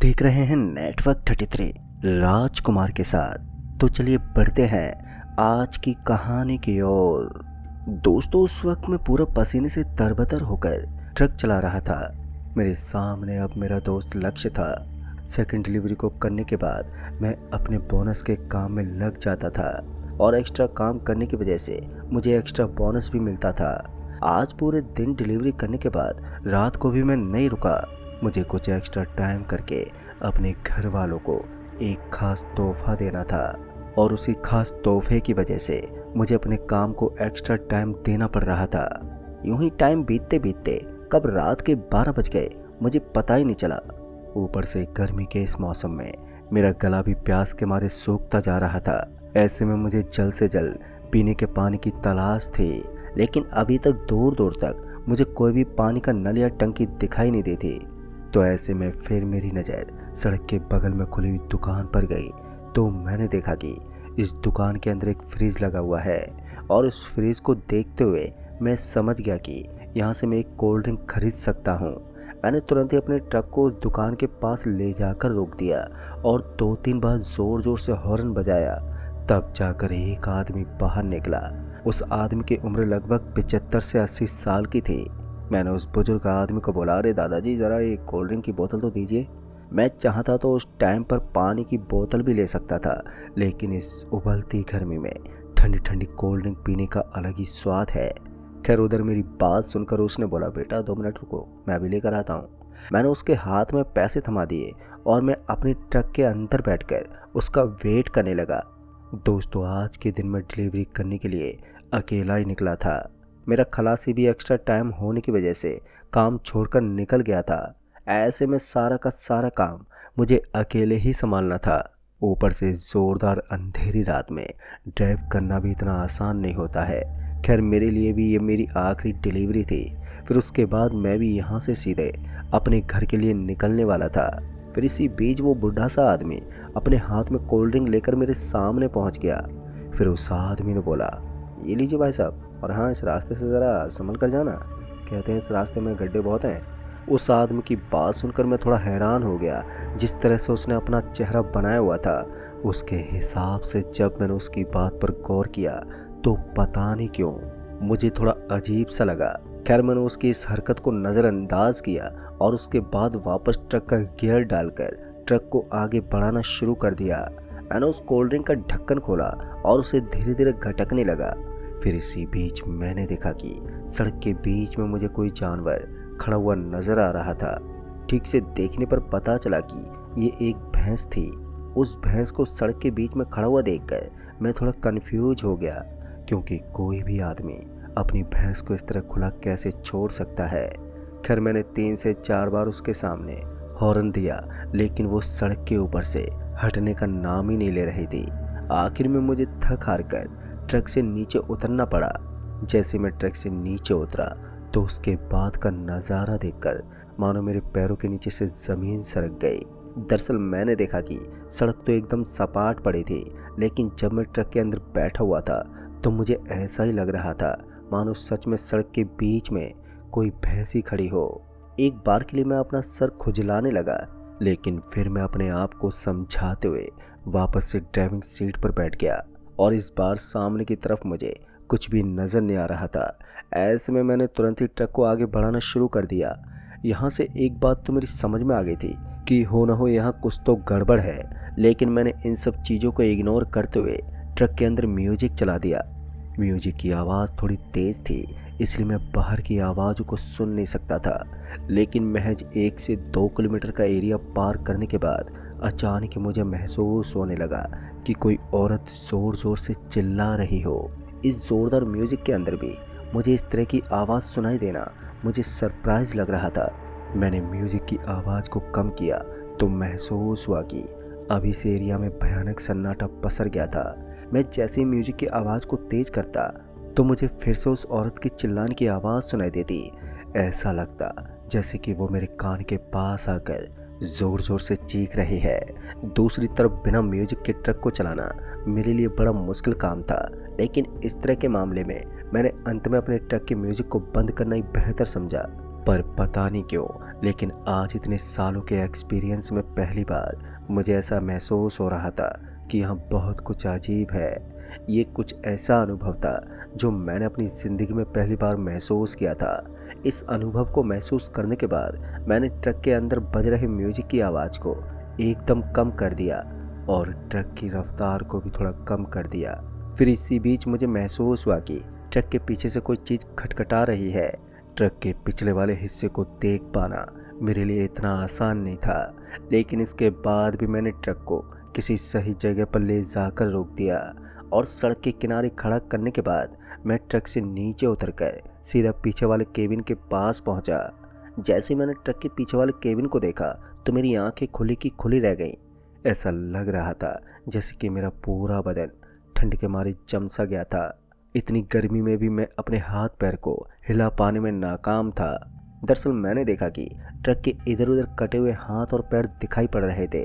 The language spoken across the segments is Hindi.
देख रहे हैं नेटवर्क 33 राजकुमार के साथ। तो चलिए बढ़ते हैं आज की कहानी की ओर। दोस्तों, उस वक्त मैं पूरा पसीने से तरबतर होकर ट्रक चला रहा था। मेरे सामने अब मेरा दोस्त लक्ष्य था। सेकंड डिलीवरी को करने के बाद मैं अपने बोनस के काम में लग जाता था और एक्स्ट्रा काम करने की वजह से मुझे एक्स्ट्रा बोनस भी मिलता था। आज पूरे दिन डिलीवरी करने के बाद रात को भी मैं नहीं रुका। मुझे कुछ एक्स्ट्रा टाइम करके अपने घर वालों को एक खास तोहफा देना था और उसी खास तोहफे की वजह से मुझे अपने काम को एक्स्ट्रा टाइम देना पड़ रहा था। यूं ही टाइम बीतते बीतते कब रात के 12 बज गए मुझे पता ही नहीं चला। ऊपर से गर्मी के इस मौसम में मेरा गला भी प्यास के मारे सूखता जा रहा था। ऐसे में मुझे जल्द से जल्द पीने के पानी की तलाश थी, लेकिन अभी तक दूर दूर तक मुझे कोई भी पानी का नल या टंकी दिखाई नहीं देती। तो ऐसे में फिर मेरी नज़र सड़क के बगल में खुली हुई दुकान पर गई तो मैंने देखा कि इस दुकान के अंदर एक फ्रिज लगा हुआ है और उस फ्रिज को देखते हुए मैं समझ गया कि यहाँ से मैं एक कोल्ड ड्रिंक खरीद सकता हूँ। मैंने तुरंत ही अपने ट्रक को उस दुकान के पास ले जाकर रोक दिया और 2-3 बार ज़ोर ज़ोर से हॉर्न बजाया। तब जाकर एक आदमी बाहर निकला। उस आदमी की उम्र लगभग 75 से 80 साल की थी। मैंने उस बुजुर्ग आदमी को बोला, अरे दादाजी, ज़रा एक कोल्ड ड्रिंक की बोतल तो दीजिए। मैं चाहता तो उस टाइम पर पानी की बोतल भी ले सकता था, लेकिन इस उबलती गर्मी में ठंडी ठंडी कोल्ड ड्रिंक पीने का अलग ही स्वाद है। खैर, उधर मेरी बात सुनकर उसने बोला, बेटा 2 मिनट रुको, मैं अभी लेकर आता हूँ। मैंने उसके हाथ में पैसे थमा दिए और मैं अपनी ट्रक के अंदर बैठकर उसका वेट करने लगा। दोस्तों, आज के दिन में डिलीवरी करने के लिए अकेला ही निकला था। मेरा खलासी भी एक्स्ट्रा टाइम होने की वजह से काम छोड़कर निकल गया था। ऐसे में सारा का सारा काम मुझे अकेले ही संभालना था। ऊपर से ज़ोरदार अंधेरी रात में ड्राइव करना भी इतना आसान नहीं होता है। खैर, मेरे लिए भी ये मेरी आखिरी डिलीवरी थी। फिर उसके बाद मैं भी यहाँ से सीधे अपने घर के लिए निकलने वाला था। फिर इसी बीच वो बुढ़ा सा आदमी अपने हाथ में कोल्ड ड्रिंक लेकर मेरे सामने पहुँच गया। फिर उस आदमी ने बोला, ये लीजिए भाई साहब, और हाँ, इस रास्ते से ज़रा संभल कर जाना, कहते हैं इस रास्ते में गड्ढे बहुत हैं। उस आदमी की बात सुनकर मैं थोड़ा हैरान हो गया। जिस तरह से उसने अपना चेहरा बनाया हुआ था, उसके हिसाब से जब मैंने उसकी बात पर गौर किया तो पता नहीं क्यों मुझे थोड़ा अजीब सा लगा। खैर, मैंने उसकी इस हरकत को नज़रअंदाज किया और उसके बाद वापस ट्रक का गियर डालकर ट्रक को आगे बढ़ाना शुरू कर दिया। मैंने उस कोल्ड ड्रिंक का ढक्कन खोला और उसे धीरे धीरे घटकने लगा। फिर इसी बीच मैंने देखा कि सड़क के बीच में मुझे कोई जानवर खड़ा हुआ नजर आ रहा था। ठीक से देखने पर पता चला कि ये एक भैंस थी। उस भैंस को सड़क के बीच में खड़ा हुआ देखकर मैं थोड़ा कंफ्यूज हो गया, क्योंकि कोई भी आदमी अपनी भैंस को इस तरह खुला कैसे छोड़ सकता है। खैर, मैंने 3 से 4 बार उसके सामने हॉर्न दिया, लेकिन वो सड़क के ऊपर से हटने का नाम ही नहीं ले रही थी। आखिर में मुझे थक हार कर ट्रक से नीचे उतरना पड़ा। जैसे मैं ट्रक से नीचे उतरा तो उसके बाद का नज़ारा देखकर मानो मेरे पैरों के नीचे से ज़मीन सरक गई। दरअसल मैंने देखा कि सड़क तो एकदम सपाट पड़ी थी, लेकिन जब मैं ट्रक के अंदर बैठा हुआ था तो मुझे ऐसा ही लग रहा था मानो सच में सड़क के बीच में कोई भैंसी खड़ी हो। एक बार के लिए मैं अपना सर खुजलाने लगा, लेकिन फिर मैं अपने आप को समझाते हुए वापस से ड्राइविंग सीट पर बैठ गया और इस बार सामने की तरफ मुझे कुछ भी नज़र नहीं आ रहा था। ऐसे में मैंने तुरंत ही ट्रक को आगे बढ़ाना शुरू कर दिया। यहाँ से एक बात तो मेरी समझ में आ गई थी कि हो ना हो यहाँ कुछ तो गड़बड़ है, लेकिन मैंने इन सब चीज़ों को इग्नोर करते हुए ट्रक के अंदर म्यूजिक चला दिया। म्यूजिक की आवाज़ थोड़ी तेज़ थी, इसलिए मैं बाहर की आवाज़ों को सुन नहीं सकता था। लेकिन महज 1 से 2 किलोमीटर का एरिया पार करने के बाद अचानक मुझे महसूस होने लगा कि कोई औरत ज़ोर ज़ोर से चिल्ला रही हो। इस ज़ोरदार म्यूज़िक के अंदर भी मुझे इस तरह की आवाज़ सुनाई देना मुझे सरप्राइज़ लग रहा था। मैंने म्यूज़िक की आवाज़ को कम किया तो महसूस हुआ कि अभी से एरिया में भयानक सन्नाटा पसर गया था। मैं जैसे ही म्यूज़िक की आवाज़ को तेज़ करता तो मुझे फिर से उस औरत की चिल्लाने की आवाज़ सुनाई देती। ऐसा लगता जैसे कि वो मेरे कान के पास आकर ज़ोर ज़ोर से चीख रही है। दूसरी तरफ बिना म्यूजिक के ट्रक को चलाना मेरे लिए बड़ा मुश्किल काम था, लेकिन इस तरह के मामले में मैंने अंत में अपने ट्रक के म्यूजिक को बंद करना ही बेहतर समझा। पर पता नहीं क्यों, लेकिन आज इतने सालों के एक्सपीरियंस में पहली बार मुझे ऐसा महसूस हो रहा था कि यहाँ बहुत कुछ अजीब है। ये कुछ ऐसा अनुभव था जो मैंने अपनी ज़िंदगी में पहली बार महसूस किया था। इस अनुभव को महसूस करने के बाद मैंने ट्रक के अंदर बज रहे म्यूजिक की आवाज़ को एकदम कम कर दिया और ट्रक की रफ्तार को भी थोड़ा कम कर दिया। फिर इसी बीच मुझे महसूस हुआ कि ट्रक के पीछे से कोई चीज़ खटखटा रही है। ट्रक के पिछले वाले हिस्से को देख पाना मेरे लिए इतना आसान नहीं था, लेकिन इसके बाद भी मैंने ट्रक को किसी सही जगह पर ले जाकर रोक दिया और सड़क के किनारे खड़ा करने के बाद मैं ट्रक से नीचे उतरकर सीधा पीछे वाले केबिन के पास पहुंचा। जैसे ही मैंने ट्रक के पीछे वाले केबिन को देखा तो मेरी आंखें खुली की खुली रह गईं। ऐसा लग रहा था जैसे कि मेरा पूरा बदन ठंड के मारे जम सा गया था। इतनी गर्मी में भी मैं अपने हाथ पैर को हिला पाने में नाकाम था। दरअसल मैंने देखा कि ट्रक के इधर उधर कटे हुए हाथ और पैर दिखाई पड़ रहे थे।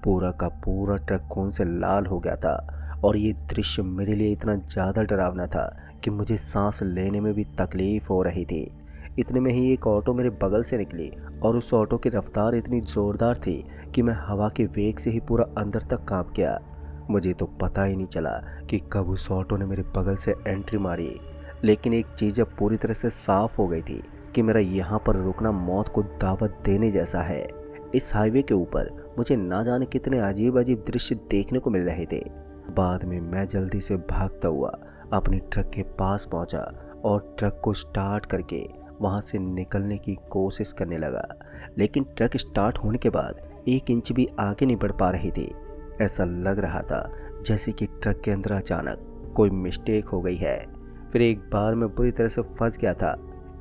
पूरा का पूरा ट्रक खून से लाल हो गया था और ये दृश्य मेरे लिए इतना ज़्यादा डरावना था कि मुझे सांस लेने में भी तकलीफ हो रही थी। इतने में ही एक ऑटो मेरे बगल से निकली और उस ऑटो की रफ्तार इतनी ज़ोरदार थी कि मैं हवा के वेग से ही पूरा अंदर तक कांप गया। मुझे तो पता ही नहीं चला कि कब उस ऑटो ने मेरे बगल से एंट्री मारी, लेकिन एक चीज़ अब पूरी तरह से साफ हो गई थी कि मेरा यहाँ पर रुकना मौत को दावत देने जैसा है। इस हाईवे के ऊपर मुझे ना जाने कितने अजीब अजीब दृश्य देखने को मिल रहे थे। बाद में मैं जल्दी से भागता हुआ अपनी ट्रक के पास पहुंचा और ट्रक को स्टार्ट करके वहां से निकलने की कोशिश करने लगा, लेकिन ट्रक स्टार्ट होने के बाद 1 इंच भी आगे नहीं बढ़ पा रही थी। ऐसा लग रहा था जैसे कि ट्रक के अंदर अचानक कोई मिस्टेक हो गई है। फिर एक बार मैं बुरी तरह से फंस गया था।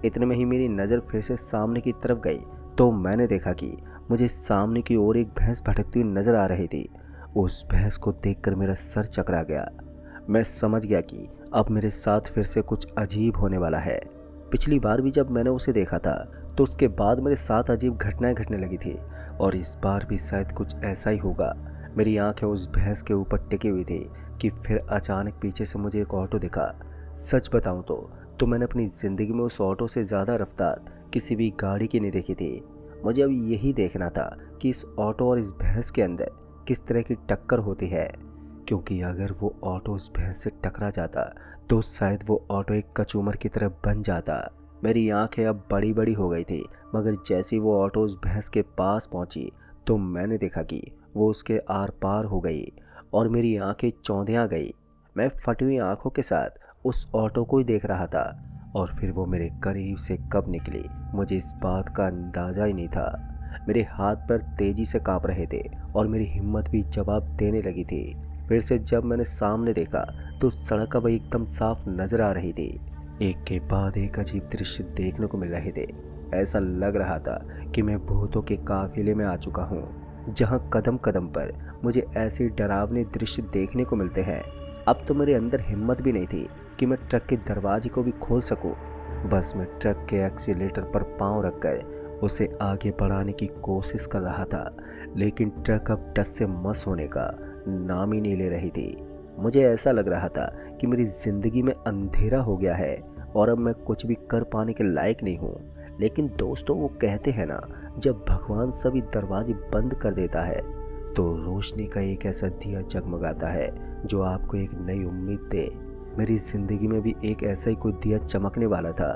इतने में ही मेरी नज़र फिर से सामने की तरफ गई तो मैंने देखा कि मुझे सामने की ओर एक भैंस भटकती हुई नजर आ रही थी। उस भैंस को देखकर मेरा सर चकरा गया। मैं समझ गया कि अब मेरे साथ फिर से कुछ अजीब होने वाला है। पिछली बार भी जब मैंने उसे देखा था तो उसके बाद मेरे साथ अजीब घटनाएं घटने लगी थी और इस बार भी शायद कुछ ऐसा ही होगा। मेरी आंखें उस भैंस के ऊपर टिकी हुई थी कि फिर अचानक पीछे से मुझे एक ऑटो दिखा। सच बताऊं तो मैंने अपनी ज़िंदगी में उस ऑटो से ज़्यादा रफ्तार किसी भी गाड़ी की नहीं देखी थी। मुझे अब यही देखना था कि इस ऑटो और इस भैंस के अंदर किस तरह की टक्कर होती है, क्योंकि अगर वो ऑटो उस भैंस से टकरा जाता तो शायद वो ऑटो एक कचूमर की तरह बन जाता। मेरी आंखें अब बड़ी बड़ी हो गई थी, मगर जैसे वो ऑटो उस भैंस के पास पहुंची तो मैंने देखा कि वो उसके आर पार हो गई और मेरी आंखें चौंधिया गई। मैं फटी हुई आंखों के साथ उस ऑटो को ही देख रहा था और फिर वो मेरे करीब से कब निकली मुझे इस बात का अंदाज़ा ही नहीं था। मेरे हाथ पैर तेज़ी से कांप रहे थे और मेरी हिम्मत भी जवाब देने लगी थी। फिर से जब मैंने सामने देखा तो सड़क अब एकदम साफ नजर आ रही थी। एक के बाद एक अजीब दृश्य देखने को मिल रहे थे। ऐसा लग रहा था कि मैं भूतों के काफिले में आ चुका हूँ, जहाँ कदम कदम पर मुझे ऐसे डरावने दृश्य देखने को मिलते हैं। अब तो मेरे अंदर हिम्मत भी नहीं थी कि मैं ट्रक के दरवाजे को भी खोल सकूं। बस मैं ट्रक के एक्सीलेटर पर पांव रखकर उसे आगे बढ़ाने की कोशिश कर रहा था, लेकिन ट्रक अब टस से मस होने का नाम ही नहीं ले रही थी। मुझे ऐसा लग रहा था कि मेरी ज़िंदगी में अंधेरा हो गया है और अब मैं कुछ भी कर पाने के लायक नहीं हूँ। लेकिन दोस्तों, वो कहते हैं ना, जब भगवान सभी दरवाजे बंद कर देता है तो रोशनी का एक ऐसा दिया जगमगाता है जो आपको एक नई उम्मीद दे। मेरी ज़िंदगी में भी एक ऐसा ही कोई दिया चमकने वाला था।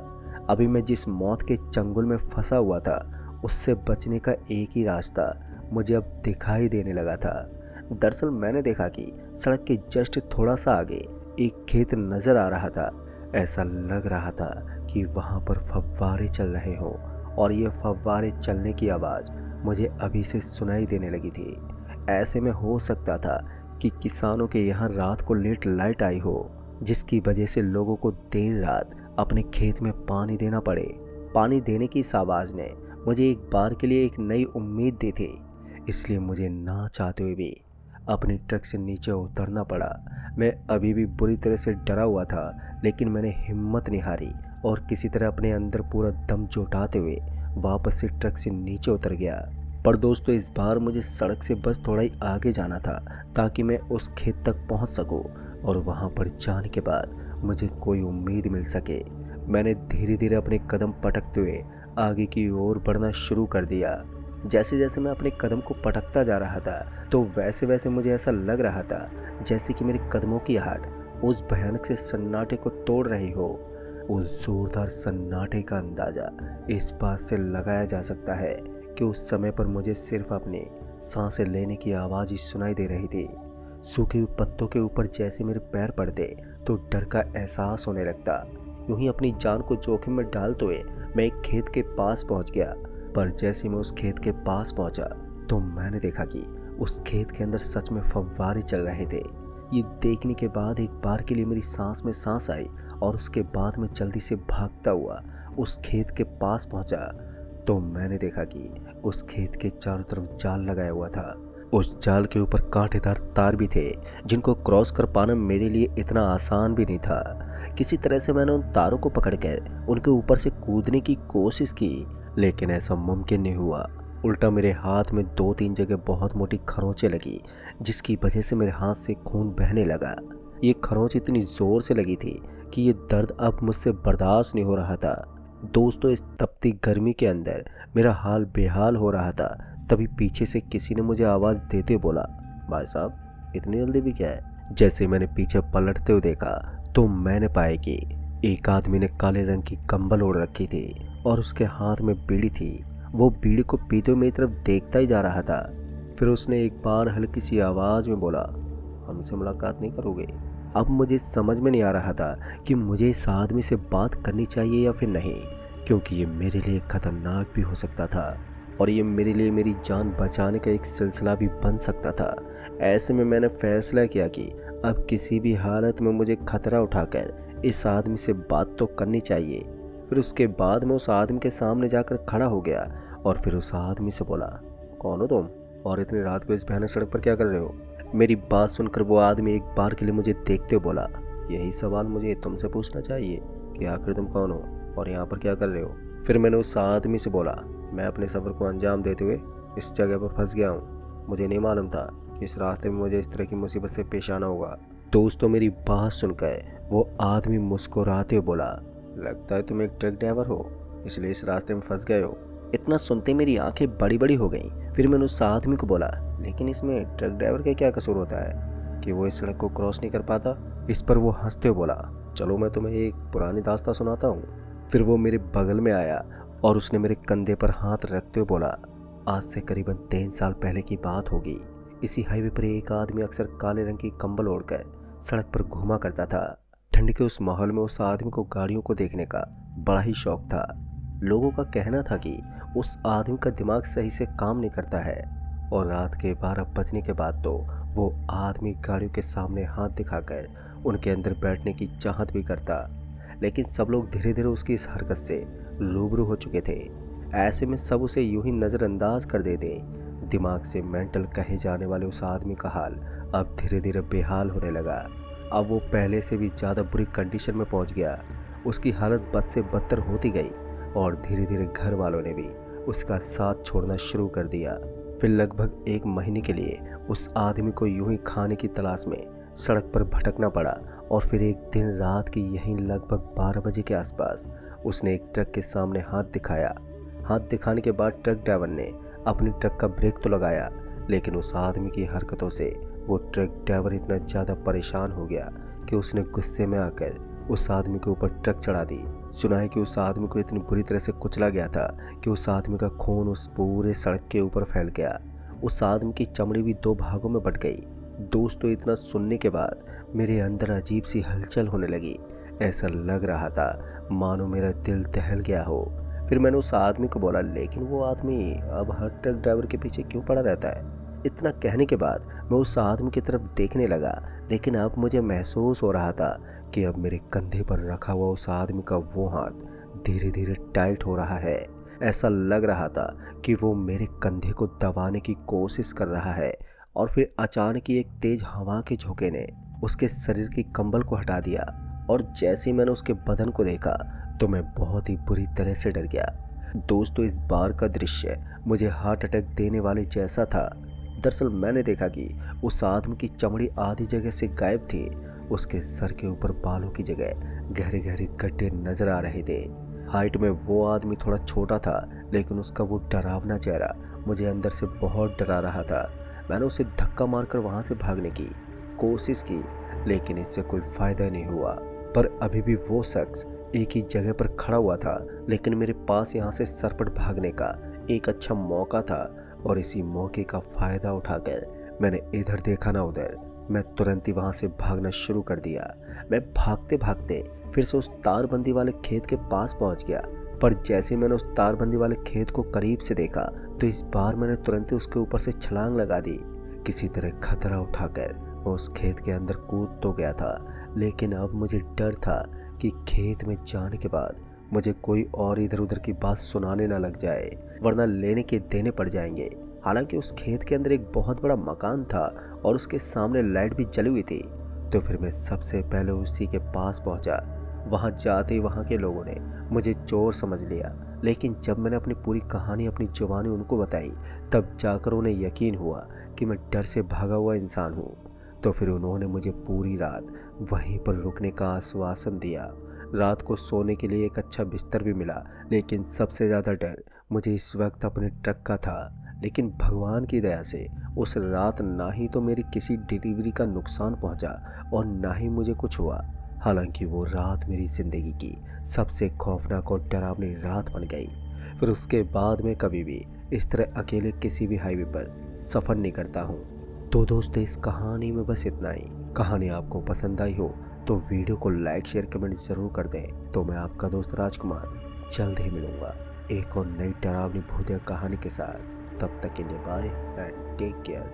अभी मैं जिस मौत के चंगुल में फंसा हुआ था उससे बचने का एक ही रास्ता मुझे अब दिखाई देने लगा था। दरअसल मैंने देखा कि सड़क के जस्ट थोड़ा सा आगे एक खेत नज़र आ रहा था। ऐसा लग रहा था कि वहाँ पर फव्वारे चल रहे हों और ये फव्वारे चलने की आवाज़ मुझे अभी से सुनाई देने लगी थी। ऐसे में हो सकता था कि किसानों के यहाँ रात को लेट लाइट आई हो, जिसकी वजह से लोगों को देर रात अपने खेत में पानी देना पड़े। पानी देने की इस आवाज़ ने मुझे एक बार के लिए एक नई उम्मीद दी थी, इसलिए मुझे ना चाहते हुए भी अपनी ट्रक से नीचे उतरना पड़ा। मैं अभी भी बुरी तरह से डरा हुआ था, लेकिन मैंने हिम्मत नहीं हारी और किसी तरह अपने अंदर पूरा दम जुटाते हुए वापस से ट्रक से नीचे उतर गया। पर दोस्तों, इस बार मुझे सड़क से बस थोड़ा ही आगे जाना था ताकि मैं उस खेत तक पहुंच सकूं और वहां पर जाने के बाद मुझे कोई उम्मीद मिल सके। मैंने धीरे धीरे अपने कदम पटकते हुए आगे की ओर बढ़ना शुरू कर दिया। जैसे जैसे मैं अपने कदम को पटकता जा रहा था तो वैसे वैसे मुझे ऐसा लग रहा था जैसे कि मेरे कदमों की आहट उस भयानक से सन्नाटे को तोड़ रही हो। उस जोरदार सन्नाटे का अंदाजा इस बात से लगाया जा सकता है कि उस समय पर मुझे सिर्फ अपने सांसें लेने की आवाज़ ही सुनाई दे रही थी। सूखे हुए पत्तों के ऊपर जैसे मेरे पैर पड़ते तो डर का एहसास होने लगता। यूं ही अपनी जान को जोखिम में डालते हुए मैं एक खेत के पास पहुंच गया। पर जैसे मैं उस खेत के पास पहुंचा तो मैंने देखा कि उस खेत के अंदर सच में फव्वारे चल रहे थे। ये देखने के बाद एक बार के लिए मेरी सांस में सांस आई और उसके बाद मैं जल्दी से भागता हुआ उस खेत के पास पहुंचा तो मैंने देखा कि उस खेत के चारों तरफ जाल लगाया हुआ था। उस जाल के ऊपर कांटेदार तार भी थे जिनको क्रॉस कर पाना मेरे लिए इतना आसान भी नहीं था। किसी तरह से मैंने उन तारों को पकड़कर उनके ऊपर से कूदने की कोशिश की, लेकिन ऐसा मुमकिन नहीं हुआ। उल्टा मेरे हाथ में 2-3 जगह बहुत मोटी खरोंचें लगी, जिसकी वजह से मेरे हाथ से खून बहने लगा। ये खरोंच इतनी जोर से लगी थी कि ये दर्द अब मुझसे बर्दाश्त नहीं हो रहा था। दोस्तों, इस तपती गर्मी के अंदर मेरा हाल बेहाल हो रहा था। तभी पीछे से किसी ने मुझे आवाज़ देते हुए बोला, भाई साहब इतनी जल्दी भी क्या है। जैसे मैंने पीछे पलटते हुए देखा तो मैंने पाया कि एक आदमी ने काले रंग की कंबल ओढ़ रखी थी और उसके हाथ में बीड़ी थी। वो बीड़ी को पीते हुए मेरी तरफ देखता ही जा रहा था। फिर उसने एक बार हल्की सी आवाज़ में बोला, हमसे मुलाकात नहीं करोगे। अब मुझे समझ में नहीं आ रहा था कि मुझे इस आदमी से बात करनी चाहिए या फिर नहीं, क्योंकि ये मेरे लिए खतरनाक भी हो सकता था और ये मेरे लिए मेरी जान बचाने का एक सिलसिला भी बन सकता था। ऐसे में मैंने फैसला किया कि अब किसी भी हालत में मुझे खतरा उठाकर इस आदमी से बात तो करनी चाहिए। फिर उसके बाद मैं उस आदमी के सामने जाकर खड़ा हो गया और फिर उस आदमी से बोला, कौन हो तुम और इतनी रात को इस भयानक सड़क पर क्या कर रहे हो। मेरी बात सुनकर वो आदमी एक बार के लिए मुझे देखते हुए बोला, यही सवाल मुझे तुमसे पूछना चाहिए कि आखिर तुम कौन हो और यहाँ पर क्या कर रहे हो। फिर मैंने उस आदमी से बोला, मैं अपने सफ़र को अंजाम देते हुए इस जगह पर फंस गया हूँ। मुझे नहीं मालूम था कि इस रास्ते में मुझे इस तरह की मुसीबत से पेश आना होगा। दोस्तों, मेरी बात सुनकर वो आदमी मुस्कुराते हुए बोला, लगता है तुम एक ट्रक ड्राइवर हो, इसलिए इस रास्ते में फंस गए हो। इतना सुनते मेरी आंखें बड़ी बड़ी हो गईं। फिर मैंने उस आदमी को बोला, लेकिन इसमें ट्रक ड्राइवर का क्या कसूर होता है कि वो इस सड़क को क्रॉस नहीं कर पाता। इस पर वो हंसते हुए बोला, चलो मैं तुम्हें एक पुरानी दास्तां सुनाता हूँ। फिर वो मेरे बगल में आया और उसने मेरे कंधे पर हाथ रखते हुए बोला, आज से करीबन 3 साल पहले की बात होगी। इसी हाईवे पर एक आदमी अक्सर काले रंग की कंबल ओढ़कर सड़क पर घूमा करता था। ठंड के उस माहौल में उस आदमी को गाड़ियों को देखने का बड़ा ही शौक था। लोगों का कहना था कि उस आदमी का दिमाग सही से काम नहीं करता है और रात के 12 बजने के बाद तो वो आदमी गाड़ियों के सामने हाथ दिखाकर उनके अंदर बैठने की चाहत भी करता। लेकिन सब लोग धीरे धीरे उसकी इस हरकत से रूबरू हो चुके थे। ऐसे में सब उसे यूं ही नज़रअंदाज कर देते। दिमाग से मेंटल कहे जाने वाले उस आदमी का हाल अब धीरे धीरे बेहाल होने लगा। अब वो पहले से भी ज़्यादा बुरी कंडीशन में पहुंच गया। उसकी हालत बद से बदतर होती गई और धीरे धीरे घर वालों ने भी उसका साथ छोड़ना शुरू कर दिया। फिर लगभग 1 महीने के लिए उस आदमी को यूं ही खाने की तलाश में सड़क पर भटकना पड़ा और फिर एक दिन रात की यहीं लगभग 12 बजे के आसपास उसने एक ट्रक के सामने हाथ दिखाया। हाथ दिखाने के बाद ट्रक ड्राइवर ने अपनी ट्रक का ब्रेक तो लगाया, लेकिन उस आदमी की हरकतों से वो ट्रक ड्राइवर इतना ज़्यादा परेशान हो गया कि उसने गुस्से में आकर उस आदमी के ऊपर ट्रक चढ़ा दी। सुना है कि उस आदमी को इतनी बुरी तरह से कुचला गया था कि उस आदमी का खून उस पूरे सड़क के ऊपर फैल गया। उस आदमी की चमड़ी भी 2 भागों में बट गई। दोस्तों, इतना सुनने के बाद मेरे अंदर अजीब सी हलचल होने लगी। ऐसा लग रहा था मानो मेरा दिल दहल गया हो। फिर मैंने उस आदमी को बोला, लेकिन वो आदमी अब हर ट्रक ड्राइवर के पीछे क्यों पड़ा रहता है। इतना कहने के बाद मैं उस आदमी की तरफ देखने लगा, लेकिन अब मुझे महसूस हो रहा था कि अब मेरे कंधे पर रखा हुआ उस आदमी का वो हाथ धीरे धीरे टाइट हो रहा है। ऐसा लग रहा था कि वो मेरे कंधे को दबाने की कोशिश कर रहा है। और फिर अचानक ही एक तेज हवा के झोंके ने उसके शरीर की कंबल को हटा दिया और जैसे ही मैंने उसके बदन को देखा तो मैं बहुत ही बुरी तरह से डर गया। दोस्तों, इस बार का दृश्य मुझे हार्ट अटैक देने वाले जैसा था। दरअसल मैंने देखा कि उस आदमी की चमड़ी आधी जगह से गायब थी। उसके सर के ऊपर बालों की जगह गहरे गहरे गड्ढे नजर आ रहे थे। हाइट में वो आदमी थोड़ा छोटा था, लेकिन उसका वो डरावना चेहरा मुझे अंदर से बहुत डरा रहा था। मैंने उसे धक्का मारकर वहाँ से भागने की कोशिश की, लेकिन इससे कोई फायदा नहीं हुआ। पर अभी भी वो शख्स एक ही जगह पर खड़ा हुआ था, लेकिन मेरे पास यहाँ से सरपट भागने का एक अच्छा मौका था, और इसी मौके का फायदा उठाकर मैंने इधर देखा ना उधर, मैं तुरंत ही वहाँ से भागना शुरू कर दिया। मैं भागते भागते फिर से उस तारबंदी वाले खेत के पास पहुँच गया। पर जैसे मैंने उस तारबंदी वाले खेत को करीब से देखा, तो इस बार मैंने तुरंत ही उसके ऊपर से छलांग लगा दी। किसी तरह खतरा उठाकर मैं उस खेत के अंदर कूद तो गया था, लेकिन अब मुझे डर था कि खेत में जाने के बाद मुझे कोई और इधर उधर की बात सुनाने ना लग जाए, वरना लेने के देने पड़ जाएंगे। हालांकि उस खेत के अंदर एक बहुत बड़ा मकान था और उसके सामने लाइट भी जली हुई थी। तो फिर मैं सबसे पहले उसी के पास पहुंचा। वहां जाते ही वहां के लोगों ने मुझे चोर समझ लिया, लेकिन जब मैंने अपनी पूरी कहानी अपनी जुबानी उनको बताई, तब जाकर उन्हें यकीन हुआ कि मैं डर से भागा हुआ इंसान हूँ। तो फिर उन्होंने मुझे पूरी रात वहीं पर रुकने का आश्वासन दिया। रात को सोने के लिए एक अच्छा बिस्तर भी मिला, लेकिन सबसे ज़्यादा डर मुझे इस वक्त अपने ट्रक का था। लेकिन भगवान की दया से उस रात ना ही तो मेरी किसी डिलीवरी का नुकसान पहुंचा और ना ही मुझे कुछ हुआ। हालांकि वो रात मेरी ज़िंदगी की सबसे खौफनाक और डरावनी रात बन गई। फिर उसके बाद मैं कभी भी इस तरह अकेले किसी भी हाईवे पर सफ़र नहीं करता हूँ। तो दोस्तों, इस कहानी में बस इतना ही। कहानी आपको पसंद आई हो तो वीडियो को लाइक शेयर कमेंट ज़रूर कर दें। तो मैं आपका दोस्त राजकुमार जल्द ही मिलूँगा एक और नई डरावनी भूतिया कहानी के साथ। तब तक के लिए बाय एंड टेक केयर।